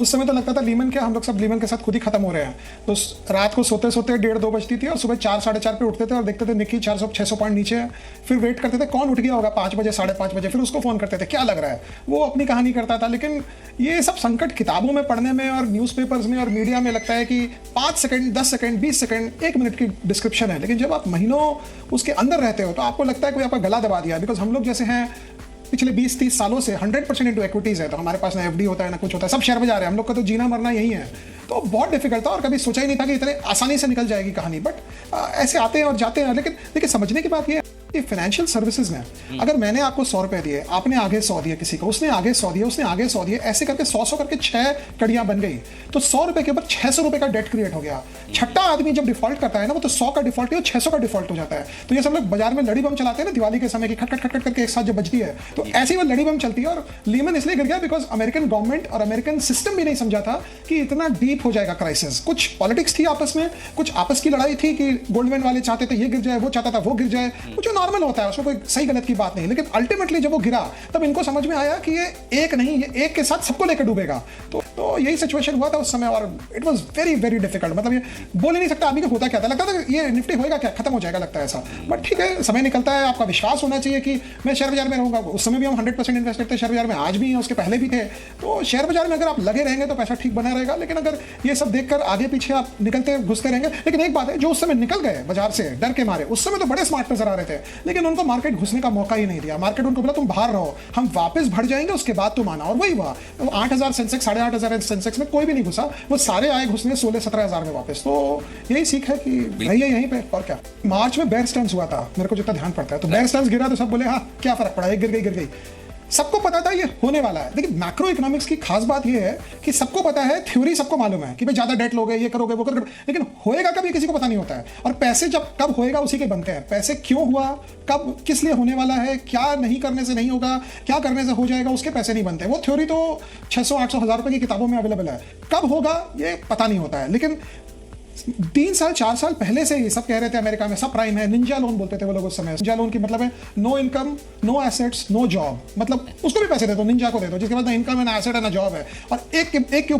उस समय तो लगता था लीमन के हम लोग सब लीमन के साथ खुद ही खत्म हो रहे हैं। तो रात को सोते सोते 1:30-2 बजती थी और सुबह 4 साढ़े 4 पे उठते थे और देखते थे निक्की 400-600 पॉइंट नीचे है। फिर वेट करते थे कौन उठ गया होगा 5 बजे 5:30 बजे, फिर उसको फ़ोन करते थे क्या लग रहा है, वो अपनी कहानी करता था। लेकिन ये सब संकट किताबों में पढ़ने में और न्यूज़पेपर्स में और मीडिया में लगता है कि 5 सेकंड 10 सेकंड 20 सेकंड 1 मिनट की डिस्क्रिप्शन है, लेकिन जब आप महीनों उसके अंदर रहते हो तो आपको लगता है कि आपका गला दबा दिया। बिकॉज हम लोग जैसे हैं पिछले 20-30 सालों से 100% इंटू एक्विटीज़ है, तो हमारे पास ना एफडी होता है ना कुछ होता है, सब शेयर बाजार है, हम लोग का तो जीना मरना यही है। तो बहुत डिफिकल्ट था और कभी सोचा ही नहीं था कि इतने आसानी से निकल जाएगी कहानी। बट ऐसे आते हैं और जाते हैं। लेकिन देखिए समझने की बात ये है कि फाइनेंशियल सर्विसेज में अगर मैंने आपको 100 रुपए दिए, आपने आगे 100 दिए, किसी को उसने आगे 100 दिए, उसने आगे 100 दिए, ऐसे करके 100 करके 6 कड़ियां बन गई, तो 100 रुपए के ऊपर 600 रुपए का डेट क्रिएट हो गया। छठा आदमी जब डिफॉल्ट करता है ना, वो तो 100 का डिफॉल्ट नहीं, 600 का डिफॉल्ट हो जाता है। तो ये सब लोग बाजार में लड़ी बम चलाते हैं ना दिवाली के समय की खट खट खट खट करके एक साथ जब बजती है, तो ऐसी वो लड़ी बम चलती है। और लीमन इसलिए गिर गया बिकॉज अमेरिकन गवर्नमेंट और अमेरिकन सिस्टम भी नहीं समझा था कि इतना डीप हो जाएगा क्राइसिस। कुछ पॉलिटिक्स थी आपस में, कुछ आपस की लड़ाई थी कि गोल्डमैन वाले चाहते थे ये गिर जाए, वो चाहता था वो गिर जाए, जो नॉर्मल होता है, उसमें कोई सही गलत की बात नहीं। लेकिन अल्टीमेटली जब वो गिरा तब इनको समझ में आया कि ये एक नहीं, ये एक के साथ सबको लेकर डूबेगा। तो यही सिचुएशन हुआ था उस समय और it was very very difficult. मतलब ये बोल ही नहीं सकता आदमी को होता क्या था, लगता था ये निफ्टी होएगा क्या, खत्म हो जाएगा, लगता है ऐसा। बट ठीक है, समय निकलता है, आपका विश्वास होना चाहिए कि मैं शेयर बाजार में रहूंगा। उस समय भी हम 100% इन्वेस्ट करते शेयर बाजार में, आज भी हैं, उसके पहले भी थे। तो शेयर बाजार में अगर आप लगे रहेंगे तो पैसा ठीक बना रहेगा। लेकिन अगर ये सब देखकर आगे पीछे आप निकलते घुसते रहेंगे। लेकिन एक बात है, जो उस समय निकल गए बाजार से डर के मारे, उस समय तो बड़े स्मार्ट नजर आ रहे थे, लेकिन उनको मार्केट घुसने का मौका ही नहीं दिया। मार्केट उनको बोला तुम बाहर रहो, हम वापस बढ़ जाएंगे, उसके बाद तुम आना। और वही हुआ, 8,000 सेंसेक्स 8,500 सेंसेक्स में कोई भी नहीं घुसा, वो सारे आए घुसने 16-17 हजार में वापस। तो यही सीख है कि रहिए यहीं पे। और क्या, मार्च में बेयर स्टर्न्स हुआ था, मेरे को जितना ध्यान पड़ता है, तो बेयर स्टर्न्स गिरा तो सब बोले हाँ क्या फर्क पड़ा, एक गिर गई। सबको पता था ये होने वाला है। देखिए मैक्रो इकोनॉमिक्स की खास बात ये है कि सबको पता है, थ्योरी सबको मालूम है कि भाई ज्यादा डेट लोगे, ये करोगे वो करोगे, लेकिन होएगा कब ये किसी को पता नहीं होता है। और पैसे जब कब होएगा उसी के बनते हैं। पैसे क्यों हुआ, कब, किस लिए होने वाला है, क्या नहीं करने से नहीं होगा, क्या करने से हो जाएगा, उसके पैसे नहीं बनते। वो थ्योरी तो 600-800 हजार रुपए की किताबों में अवेलेबल है, कब होगा ये पता नहीं होता है। लेकिन 3 साल 4 साल पहले से ही सब कह रहे थे अमेरिका में सब प्राइम है, निंजा लोन बोलते थे वो लोग उस समय। निंजा लोन की मतलब है no income no assets no job, मतलब उसको भी पैसे दे दो, निंजा को दे दो, जिसके बाद ना इनकम है ना एसेट है ना जॉब है, और एक के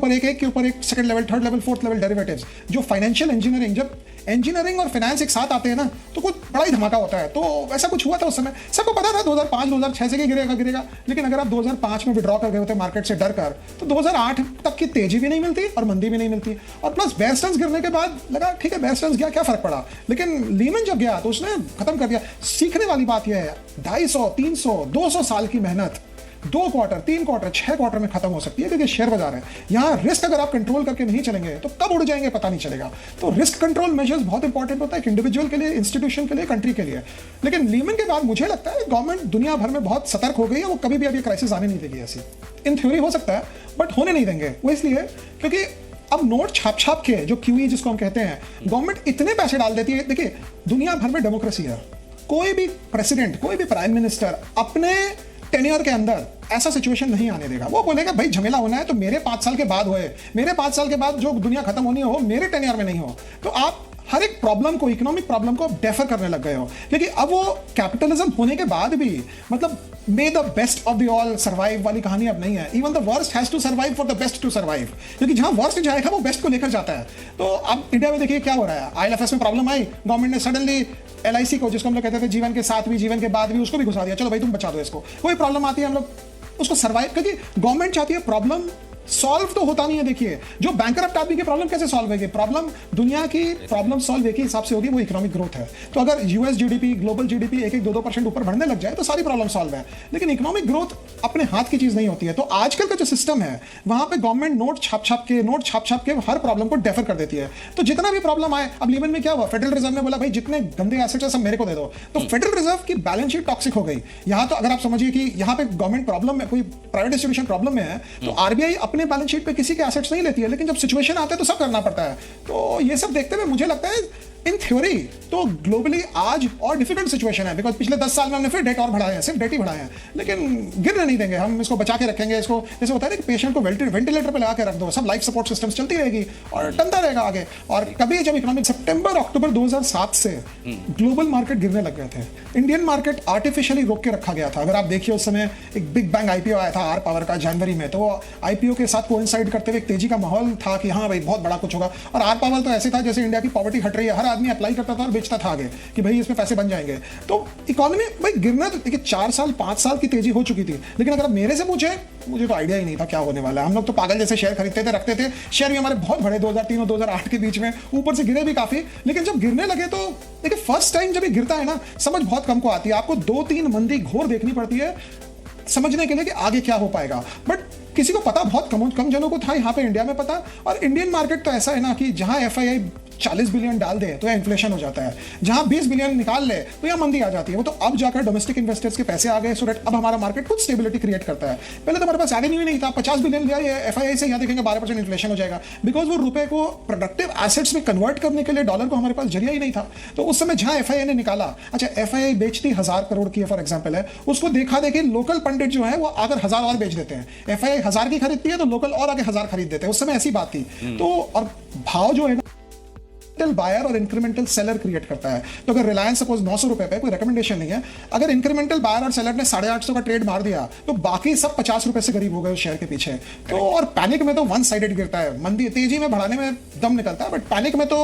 ऊपर एक second level, third level, fourth level derivatives. जो फाइनेंशियल इंजीनियरिंग, जब इंजीनियरिंग और फाइनेंस एक साथ आते हैं ना तो कुछ बड़ा ही धमाका होता है। तो वैसा कुछ हुआ था उस समय, सबको पता था 2005-2006 से गिरेगा। लेकिन अगर आप 2005 में विड्रॉ कर गए होते मार्केट से डर कर, तो 2008 तक की तेजी भी नहीं मिलती और मंदी भी नहीं मिलती। और प्लस बेयर स्टर्न्स गिरने के बाद लगा ठीक है बेयर स्टर्न्स गया, क्या फर्क पड़ा। लेकिन लीमन जब गया तो उसने खत्म कर दिया। सीखने वाली बात यह है, 250, 300, 200 साल की मेहनत 2 क्वार्टर, 3 क्वार्टर, 6 क्वार्टर में खत्म हो सकती है, क्योंकि शेयर बाजार है। यहाँ रिस्क अगर आप कंट्रोल करके नहीं चलेंगे तो कब उड़ जाएंगे पता नहीं चलेगा। तो रिस्क कंट्रोल मेजर्स बहुत इंपॉर्टेंट होता है इंडिविजुअल के लिए, इंस्टीट्यूशन के लिए, कंट्री के लिए। लेकिन लीमन के बाद मुझे लगता है गवर्नमेंट दुनिया भर में बहुत सतर्क हो गई है, वो कभी भी अभी क्राइसिस आने नहीं देगी। ऐसी इन थ्योरी हो सकता है बट होने नहीं देंगे। वो इसलिए क्योंकि अब नोट छाप के जो क्यूई जिसको हम कहते हैं, गवर्नमेंट इतने पैसे डाल देती है। देखिए दुनिया भर में डेमोक्रेसी है, कोई भी प्रेसिडेंट, कोई भी प्राइम मिनिस्टर अपने टेन्योर के अंदर ऐसा सिचुएशन नहीं आने देगा। वो बोलेगा भाई झमेला होना है तो मेरे 5 साल के बाद होए, मेरे 5 साल के बाद जो दुनिया खत्म होनी हो मेरे टेन्योर में नहीं हो। तो आप हर एक प्रॉब्लम को, इकोनॉमिक प्रॉब्लम को डेफर करने लग गए हो। क्योंकि अब वो कैपिटलिज्म होने के बाद भी मतलब may the best of the all survive वाली कहानी अब नहीं है। Even the worst has to survive for the best to survive, क्योंकि जहां वर्स्ट जाएगा वो बेस्ट को लेकर जाता है। तो अब इंडिया में देखिए क्या हो रहा है, IL&FS में प्रॉब्लम आई, गवर्नमेंट ने सडनली LIC को, जिसको हम लोग कहते थे जीवन के साथ भी जीवन के बाद भी, उसको भी घुसा दिया, चलो भाई तुम बचा दो इसको। कोई प्रॉब्लम आती है हम लोग उसको सर्वाइव, क्योंकि गवर्नमेंट चाहती है प्रॉब्लम सॉल्व तो होता नहीं है। देखिए जो बैंकरप्ट आदमी की प्रॉब्लम कैसे सॉल्व होगी, प्रॉब्लम दुनिया की प्रॉब्लम सॉल्व एक ही हिसाब से होगी, वो इकोनॉमिक ग्रोथ है। तो अगर US GDP, ग्लोबल GDP 1-2% ऊपर बढ़ने लग जाए तो सारी प्रॉब्लम सॉल्व है। लेकिन इकोनॉमिक ग्रोथ अपने हाथ की चीज नहीं होती है। तो आजकल का जो सिस्टम है वहां पे गवर्नमेंट नोट छाप के हर प्रॉब्लम को डेफर कर देती है। तो जितना भी प्रॉब्लम आए, अब लीमन में क्या हुआ, फेडरल रिजर्व ने बोला भाई जितने गंदे एसेट्स है सब मेरे को दे दो, तो फेडरल रिजर्व की बैलेंस शीट टॉक्सिक हो गई। यहाँ तो अगर आप समझिए कि यहाँ पे गवर्नमेंट प्रॉब्लम में, कोई प्राइवेट इंस्टीट्यूशन प्रॉब्लम में है, तो RBI अपने बैलेंस शीट पे किसी के एसेट्स नहीं लेती है, लेकिन जब सिचुएशन आता है तो सब करना पड़ता है। तो ये सब देखते हुए मुझे लगता है इन थ्योरी तो ग्लोबली आज और डिफिकल्ट सिचुएशन है, बिकॉज पिछले 10 साल में हमने फिर डेट और बढ़ाए हैं, सिर्फ डेट ही बढ़ाए हैं, लेकिन गिरने नहीं देंगे हम, इसको बचा के रखेंगे। इसको जैसे होता है ना कि पेशेंट को वेंटिलेटर पे लगा के रख दो, सब लाइफ सपोर्ट सिस्टम्स चलती रहेगी और टनता रहेगा आगे। और कभी जब इकोनॉमिक सितंबर अक्टूबर 2007 से ग्लोबल मार्केट गिरने लग गए थे, इंडियन मार्केट आर्टिफिशियली रोक के रखा गया था। अगर आप देखिए उस समय एक बिग बैंग आईपीओ आया था आर पावर का जनवरी में, तो आईपीओ के साथ कोइंसाइड करते हुए एक तेजी का माहौल था कि हाँ भाई बहुत बड़ा कुछ होगा। और आर पावर तो ऐसे था जैसे इंडिया की पॉवर्टी हट रही है, हर आदमी अप्लाई करता था और बेचता था आगे कि भाई इसमें पैसे बन जाएंगे। तो इकोनॉमी भाई गिरना, तो देखिए 4 साल 5 साल की तेजी हो चुकी थी, लेकिन अगर आप मेरे से पूछे, मुझे तो आइडिया ही नहीं था क्या होने वाला है। हम लोग तो पागल जैसे शेयर खरीदते थे, रखते थे, शेयर भी हमारे बहुत बड़े 2003 और 2008 के बीच में, ऊपर से गिरे भी काफी, लेकिन जब गिरने लगे तो देखिए फर्स्ट टाइम जब ये गिरता है ना, समझ बहुत कम को आती है। आपको 2-3 मंदी घोर देखनी पड़ती है समझने के लिए कि आगे क्या हो पाएगा, बट किसी को पता बहुत कम जनों को था यहाँ पे इंडिया में पता। और इंडियन मार्केट तो ऐसा है ना कि जहाँ एफआईआई 40 बिलियन डाल दे तो यहाँ इन्फ्लेशन हो जाता है, जहाँ 20 बिलियन निकाल ले तो यहाँ मंदी आ जाती है। वो तो अब जाकर डोमेस्टिक इन्वेस्टर्स के पैसे आ गए, सो दैट अब हमारा मार्केट कुछ स्टेबिलिटी क्रिएट करता है। पहले तो हमारे पास एवेन्यू ही नहीं था, 50 बिलियन लिया ये एफआईआई से, यहाँ देखेंगे 12% इन्फ्लेशन हो जाएगा, बिकॉज वो रुपए को प्रोडक्टिव एसेट्स में कन्वर्ट करने के लिए डॉलर को हमारे पास जरिया ही नहीं था। तो उस समय जहाँ एफआईआई ने निकाला, अच्छा एफआईआई बेचती 1000 करोड़ की फॉर एग्जाम्पल है, उसको देखा देखी लोकल पंडित जो है वो आकर 1000 और बेच देते हैं। एफआईआई 1000 की खरीदती है तो लोकल और आगे 1000 खरीद देते हैं, उस समय ऐसी बात थी। तो और भाव जो है ना बायर और इंक्रीमेंटल सेलर क्रिएट करता है। तो अगर रिलायंस सपोज 900 रुपए पे, कोई रिकमेंडेशन नहीं है, अगर इंक्रीमेंटल बायर और सेलर ने 850 का ट्रेड मार दिया तो बाकी सब 50 रुपए से करीब हो गए उस शेयर के पीछे। तो और पैनिक में तो वन साइडेड गिरता है, मंदी तेजी में बढ़ाने में दम निकलता है, बट पैनिक में तो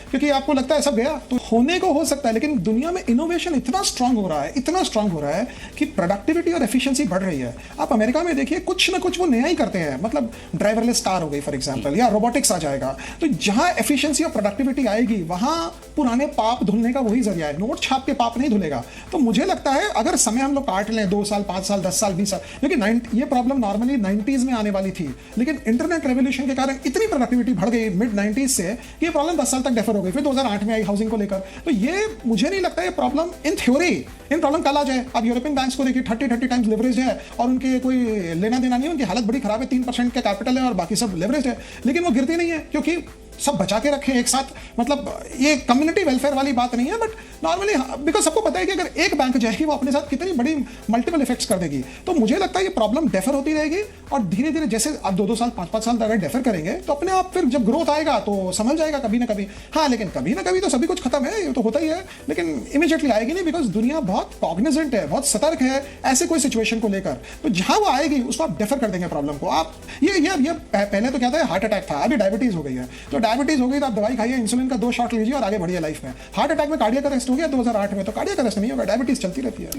क्योंकि आपको लगता है सब गया तो होने को हो सकता है। लेकिन दुनिया में इनोवेशन इतना स्ट्रांग हो रहा है, इतना स्ट्रांग हो रहा है कि प्रोडक्टिविटी और एफिशिएंसी बढ़ रही है। आप अमेरिका में देखिए कुछ ना कुछ वो नया ही करते हैं, मतलब ड्राइवरलेस कार हो गई फॉर एग्जाम्पल, या रोबोटिक्स आ जाएगा। तो जहां एफिशिएंसी और प्रोडक्टिविटी आएगी वहां पुराने पाप धुलने का वही जरिया है, नोट छाप के पाप नहीं धुलेगा। तो मुझे लगता है अगर समय हम लोग काट लें 2 साल 5 साल 10 साल 20 साल, क्योंकि ये प्रॉब्लम नॉर्मली 90s में आने वाली थी, लेकिन इंटरनेट रेवोल्यूशन के कारण इतनी प्रोडक्टिविटी बढ़ गई मिड 90s से कि ये प्रॉब्लम 10 साल तक डेफर हो गई, फिर 2008 में आई हाउसिंग को लेकर। तो ये मुझे नहीं लगता ये problem in theory in problem कल आ जाए। अब यूरोपियन बैंक्स को देखिए 30 टाइम्स लेवरेज है और उनके कोई लेना देना नहीं है, उनकी हालत बड़ी खराब है, 3% का कैपिटल है और बाकी सब लेवरेज है, लेकिन वो गिरती नहीं है क्योंकि सब बचा के रखें एक साथ। मतलब ये कम्युनिटी वेलफेयर वाली बात नहीं है, बट नॉर्मली बिकॉज सबको पता है कि अगर एक बैंक जाएगी वो अपने साथ कितनी बड़ी मल्टीपल इफेक्ट्स कर देगी। तो मुझे लगता है ये प्रॉब्लम डेफर होती रहेगी और धीरे धीरे जैसे आप 2-2 साल 5-5 साल अगर डेफर करेंगे तो अपने आप फिर जब ग्रोथ आएगा तो संभल जाएगा कभी ना कभी। हाँ, लेकिन कभी ना कभी तो सभी कुछ खत्म है, ये तो होता ही है, लेकिन इमीडिएटली आएगी नहीं, बिकॉज दुनिया बहुत कॉग्निजेंट है, बहुत सतर्क है ऐसे कोई सिचुएशन को लेकर। तो जहां वो आएगी उसको आप डेफर कर देंगे प्रॉब्लम को। आप ये पहले तो क्या था, हार्ट अटैक था, अभी डायबिटीज हो गई है। तो डायबिटीज हो गई तो आप दवाई खाइए, इंसुलिन का 2 शॉट लीजिए और आगे बढ़िए लाइफ में। हार्ट अटैक में कार्डियक अरेस्ट हो गया 2008 में, तो कार्डियक अरेस्ट नहीं होगा, डायबिटीज चलती रहती है।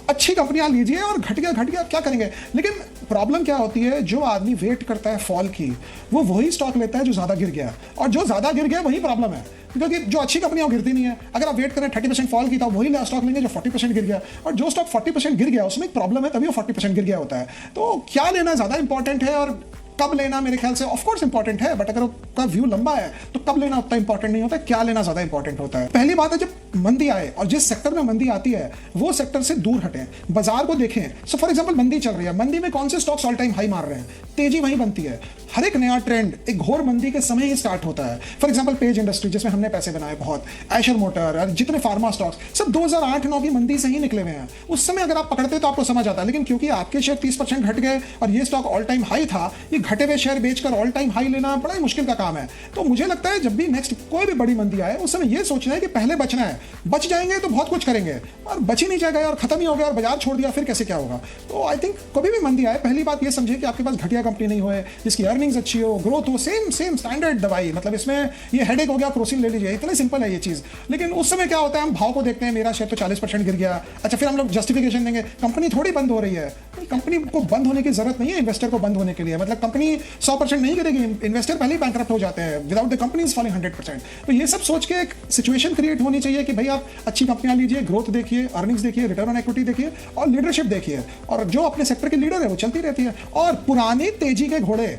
अच्छी कंपनियां लीजिए और घटिया क्या करेंगे। लेकिन प्रॉब्लम क्या होती है, जो आदमी वेट करता है फॉल की वो वही स्टॉक लेता है जो ज्यादा गिर गया, और जो ज्यादा गिर गया वही प्रॉब्लम है, क्योंकि जो अच्छी कंपनियां गिरती नहीं है। अगर आप वेट करें 30% फॉल की तो वही स्टॉक लेंगे जो 40% गिर गया, और जो स्टॉक 40% गिर गया उसमें एक प्रॉब्लम है, तभी वो 40% गिर गया होता है। तो क्या लेना ज्यादा इंपॉर्टेंट है और कब लेना मेरे ख्याल से ऑफ कोर्स इंपॉर्टेंट है, बट अगर उसका व्यू लंबा है तो कब लेना उतना इंपॉर्टेंट नहीं होता, क्या लेना ज्यादा इंपॉर्टेंट होता है। पहली बात है जब मंदी आए और जिस सेक्टर में मंदी आती है वो सेक्टर से दूर हटें, बाजार को देखें। सो फॉर एग्जांपल मंदी चल रही है, मंदी में कौन से स्टॉक्स ऑल टाइम हाई मार रहे हैं, तेजी वहीं बनती है। हर एक नया ट्रेंड एक घोर मंदी के समय ही स्टार्ट होता है। फॉर एग्जांपल पेज इंडस्ट्री जिसमें हमने पैसे बनाए बहुत, एशर मोटर और जितने फार्मा स्टॉक्स सब 2008-9 की मंदी से ही निकले हुए हैं। उस समय अगर आप पकड़ते तो आपको समझ आता है, लेकिन क्योंकि आपके शेयर 30% घट गए और ये स्टॉक ऑल टाइम हाई था, ये घटे हुए शेयर बेचकर ऑल टाइम हाई लेना बड़ा ही मुश्किल का काम है। तो मुझे लगता है जब भी नेक्स्ट कोई भी बड़ी मंदी आए उस समय ये सोचना है कि पहले बचना है, बच जाएंगे तो बहुत कुछ करेंगे, और बच ही नहीं जाएगा और खत्म ही हो गया और बाजार छोड़ दिया फिर कैसे क्या होगा। तो आई थिंक कभी भी मंदी आए पहली बात ये समझे कि आपके पास घटिया कंपनी नहीं हो, जिसकी अर्निंग्स अच्छी हो, ग्रोथ हो, सेम स्टैंडर्ड दवाई, मतलब इसमें ये हेडेक हो गया क्रोसिन ले लीजिए, इतना सिंपल है ये चीज। लेकिन उस समय क्या होता है, हम भाव को देखते हैं, मेरा शेयर तो 40% गिर गया, अच्छा फिर हम लोग जस्टिफिकेशन देंगे कंपनी थोड़ी बंद हो रही है। कंपनी को बंद होने की जरूरत नहीं है इन्वेस्टर को बंद होने के लिए, मतलब कंपनी 100% नहीं गिरेगी, इन्वेस्टर पहले ही बैंकरप्ट हो जाते हैं without the company is falling 100%। तो ये सब सोच के एक सिचुएशन क्रिएट होनी चाहिए कि भाई आप अच्छी कंपनियां लीजिए, ग्रोथ देखिए, अर्निंग्स देखिए, रिटर्न ऑन इक्विटी देखिए और लीडरशिप देखिए, और जो अपने सेक्टर के लीडर है वो चलती रहती है। और पुरानी तेजी के घोड़े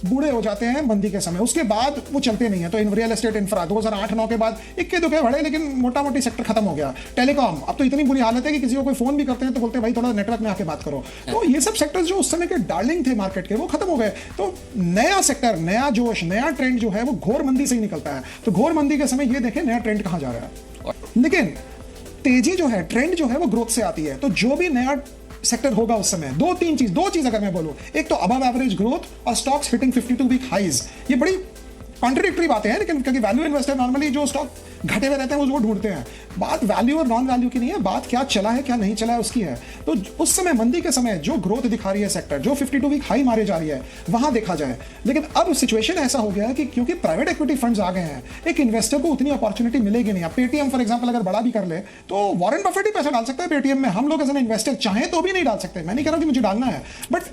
बूढ़े हो जाते हैं मंदी के समय, उसके बाद वो चलते नहीं है। तो इन रियल एस्टेट इंफ्रा 2008-9 के बाद इक्के दुखे बढ़े, लेकिन मोटा मोटी सेक्टर खत्म हो गया। टेलीकॉम अब तो इतनी बुरी हालत है कि किसी को कोई फोन भी करते हैं तो बोलते हैं भाई थोड़ा नेटवर्क में आके बात करो। तो ये सब सेक्टर्स जो उस समय के डार्लिंग थे मार्केट के, वो खत्म हो गए। तो नया सेक्टर, नया जोश, नया ट्रेंड जो है वो घोर मंदी से ही निकलता है। तो घोर मंदी के समय ये देखें नया ट्रेंड कहां जा रहा है। लेकिन तेजी जो है, ट्रेंड जो है वो ग्रोथ से आती है। तो जो भी नया सेक्टर होगा उस समय दो चीज अगर मैं बोलूं, एक तो अबव एवरेज ग्रोथ और स्टॉक्स हिटिंग 52 वीक हाइज। ये बड़ी कॉन्ट्रडिक्टरी बातें हैं, लेकिन क्योंकि वैल्यू इन्वेस्टर नॉर्मली जो स्टॉक घटे हुए रहते हैं वो ढूंढते हैं। बात वैल्यू और नॉन वैल्यू की नहीं है, बात क्या चला है क्या नहीं चला है उसकी है। तो उस समय मंदी के समय जो ग्रोथ दिखा रही है सेक्टर, जो 52 वीक हाई मारे जा रही है, वहां देखा जाए। लेकिन अब सिचुएशन ऐसा हो गया है कि क्योंकि प्राइवेट इक्विटी फंड्स आ गए हैं, एक इन्वेस्टर को उतनी अपॉर्चुनिटी मिलेगी नहीं। अब पेटीएम फॉर एग्जाम्पल अगर बड़ा भी कर ले तो वॉरेन बफेट ही पैसा डाल सकता है पेटीएम में। हम लोग एज एन इन्वेस्टर चाहे तो भी नहीं डाल सकते। मैं नहीं कह रहा कि मुझे डालना है, बट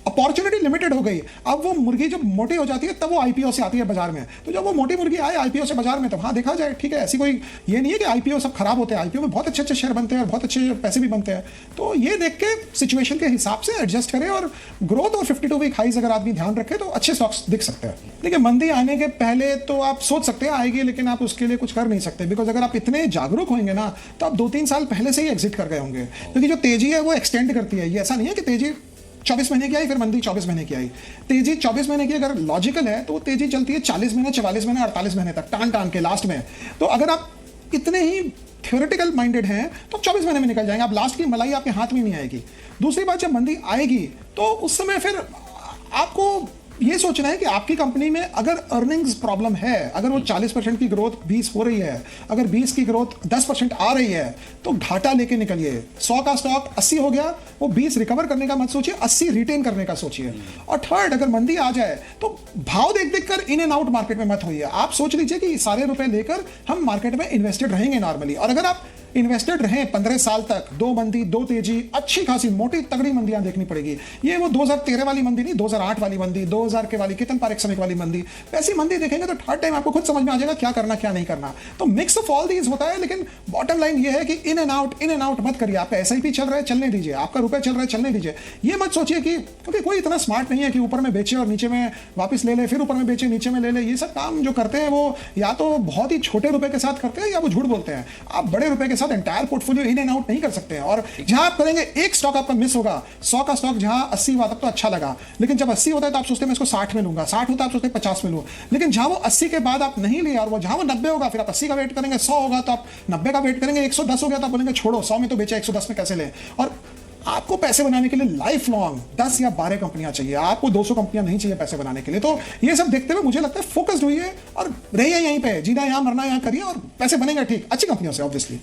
अपॉर्चुनिटी लिमिटेड हो गई। अब वो मुर्गी जब मोटी हो जाती है तब वो आईपीओ से आती है बाजार में। तो जब वो मोटी मुर्गी आए आईपीओ से बाजार में, तो हाँ देखा जाए, ठीक है, ऐसी कोई ये नहीं है कि आईपीओ सब खराब होते हैं। आईपीओ में बहुत अच्छे अच्छे शेयर बनते हैं और बहुत अच्छे पैसे भी बनते हैं। तो ये देख के सिचुएशन के हिसाब से एडजस्ट करें, और ग्रोथ और 52 वीक हाइज अगर आदमी ध्यान रखे तो अच्छे स्टॉक्स दिख सकते हैं। देखिए मंदी आने के पहले तो आप सोच सकते हैं आएगी, लेकिन आप उसके लिए कुछ कर नहीं सकते। बिकॉज अगर आप इतने जागरूक होंगे ना तो आप 2-3 साल पहले से ही एग्जिट कर गए होंगे। क्योंकि जो तेजी है वो एक्सटेंड करती है। ये ऐसा नहीं है कि तेजी 24 महीने की आई फिर मंदी 24 महीने की आई। तेजी 24 महीने की अगर लॉजिकल है तो तेजी चलती है 40 महीने, 44 महीने, 48 महीने तक, टान के लास्ट में। तो अगर आप इतने ही थ्योरेटिकल माइंडेड हैं तो 24 महीने में निकल जाएंगे। आप लास्ट की मलाई आपके हाथ में नहीं आएगी। दूसरी बात, जब मंदी आएगी तो उस समय फिर आपको ये सोचना है कि आपकी कंपनी में अगर अर्निंग्स प्रॉब्लम है, अगर वो 40% की ग्रोथ 20 हो रही है, अगर 20 की ग्रोथ 10% आ रही है, तो घाटा लेके निकलिए। 100 का स्टॉक 80 हो गया, वो 20 रिकवर करने का मत सोचिए, 80 रिटेन करने का सोचिए। और थर्ड, अगर मंदी आ जाए तो भाव देख देख कर इन एंड आउट मार्केट में मत होइए। आप सोच लीजिए कि सारे रुपए लेकर हम मार्केट में इन्वेस्टेड रहेंगे नॉर्मली। और अगर आप इन्वेस्टेड रहे 15 साल तक, 2 मंदी 2 तेजी, अच्छी खासी मोटी तगड़ी मंदियां देखनी पड़ेगी। ये वो 2013 वाली मंदी नहीं, 2008 वाली मंदी, 2000 के वाली कितन पारेख समय वाली मंदी, वैसी मंदी देखेंगे तो थर्ड टाइम आपको खुद समझ में आ जाएगा क्या करना क्या नहीं करना। तो मिक्स ऑफ ऑल दीज होता है। लेकिन बॉटम लाइन ये है कि इन एंड आउट मत करिए। आपका एसआईपी चल रहा है, चलने दीजिए। आपका रुपए चल रहा है, चलने दीजिए। ये मत सोचिए कि क्योंकि कोई इतना स्मार्ट नहीं है कि ऊपर में बेचे और नीचे में वापस ले ले, फिर ऊपर में बेचे नीचे में ले ले। ये सब काम जो करते हैं वो या तो बहुत ही छोटे रुपए के साथ करते हैं या वो झूठ बोलते हैं। आप बड़े रुपए के साथ entire portfolio in and out नहीं कर सकते हैं। और जहां आप करेंगे एक स्टॉक आपका मिस होगा। 100 का स्टॉक जहां 80 हुआ तब तो अच्छा लगा, लेकिन जब 80 होता है तो आप सोचते हैं मैं इसको 60 में लूंगा, 60 होता है आप सोचते हैं 50 में लूं। लेकिन जहां वो 80 के बाद आप नहीं लिए और वो जहां वो 90 होगा, फिर आप 80 का वेट करेंगे, 100 होगा तो आप 90 का वेट करेंगे, 110 हो गया तो आप बोलेंगे छोड़ो 100 में तो बेचा, 110 में कैसे ले। और आपको पैसे बनाने के लिए लाइफ लॉन्ग 10 या 12 कंपनियां चाहिए, आपको 200 कंपनियां नहीं चाहिए पैसे बनाने के लिए। तो ये सब देखते हुए मुझे लगता है फोकस्ड हुई है और रहिए यहीं पे, जीना यहाँ मरना यहाँ करिए और पैसे बनेंगे ठीक अच्छी कंपनियों से ऑब्वियसली।